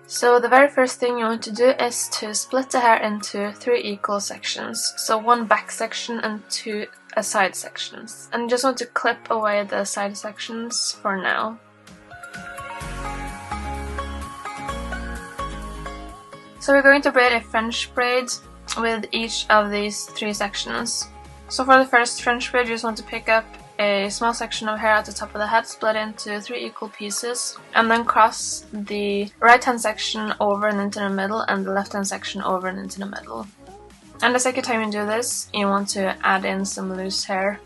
So the very first thing you want to do is to split the hair into 3 equal sections. So 1 back section and 2 side sections. And you just want to clip away the side sections for now. So we're going to braid a French braid with each of these 3 sections. So for the first French braid, you just want to pick up a small section of hair at the top of the head, split into 3 equal pieces, and then cross the right hand section over and into the middle and the left hand section over and into the middle. And the second time you do this, you want to add in some loose hair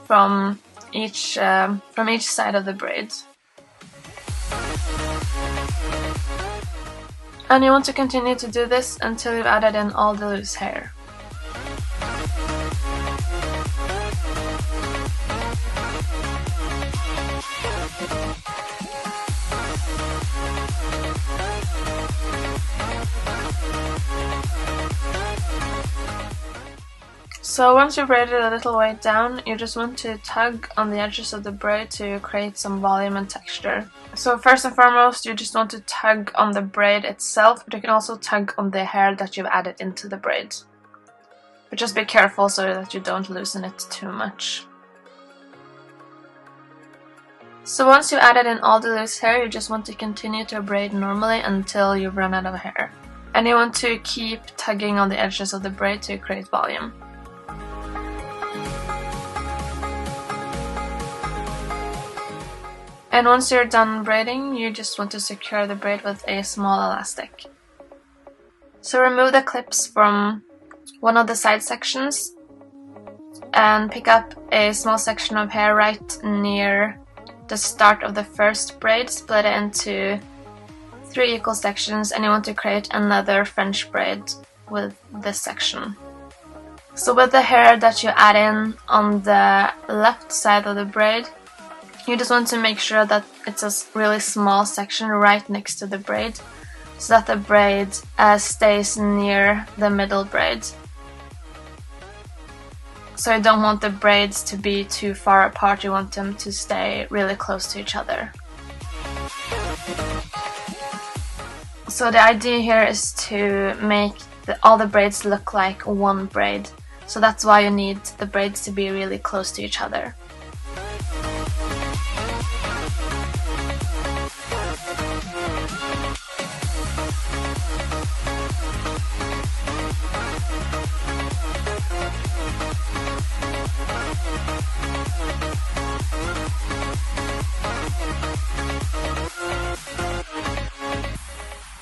from each side of the braid. And you want to continue to do this until you've added in all the loose hair. So once you've braided a little way down, you just want to tug on the edges of the braid to create some volume and texture. So first and foremost, you just want to tug on the braid itself, but you can also tug on the hair that you've added into the braid. But just be careful so that you don't loosen it too much. So once you've added in all the loose hair, you just want to continue to braid normally until you run out of hair. And you want to keep tugging on the edges of the braid to create volume. And once you're done braiding, you just want to secure the braid with a small elastic. So remove the clips from one of the side sections and pick up a small section of hair right near the start of the first braid, split it into 3 equal sections, and you want to create another French braid with this section. So with the hair that you add in on the left side of the braid, you just want to make sure that it's a really small section right next to the braid, so that the braid stays near the middle braid. So you don't want the braids to be too far apart, you want them to stay really close to each other. So the idea here is to make all the braids look like one braid. So that's why you need the braids to be really close to each other.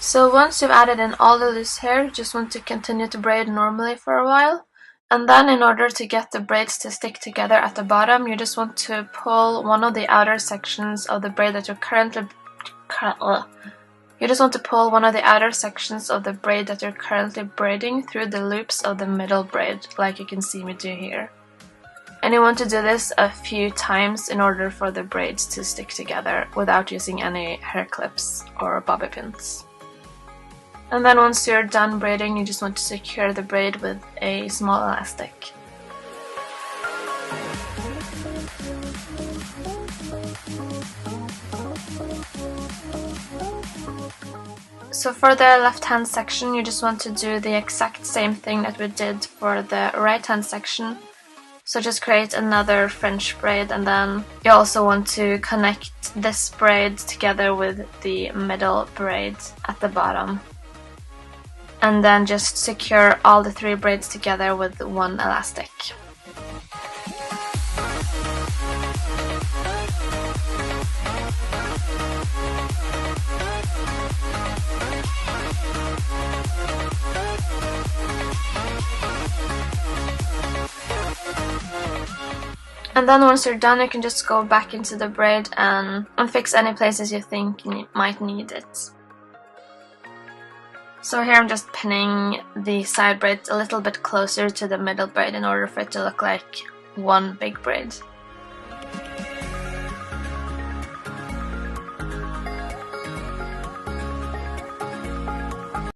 So once you've added in all the loose hair, you just want to continue to braid normally for a while. And then in order to get the braids to stick together at the bottom, you just want to pull one of the outer sections of the braid that you're currently braiding through the loops of the middle braid, like you can see me do here. And you want to do this a few times in order for the braids to stick together without using any hair clips or bobby pins. And then once you're done braiding, you just want to secure the braid with a small elastic. So for the left hand section, you just want to do the exact same thing that we did for the right hand section. So just create another French braid, and then you also want to connect this braid together with the middle braid at the bottom. And then just secure all the 3 braids together with 1 elastic. And then once you're done, you can just go back into the braid and fix any places you think you might need it. So here I'm just pinning the side braids a little bit closer to the middle braid in order for it to look like one big braid.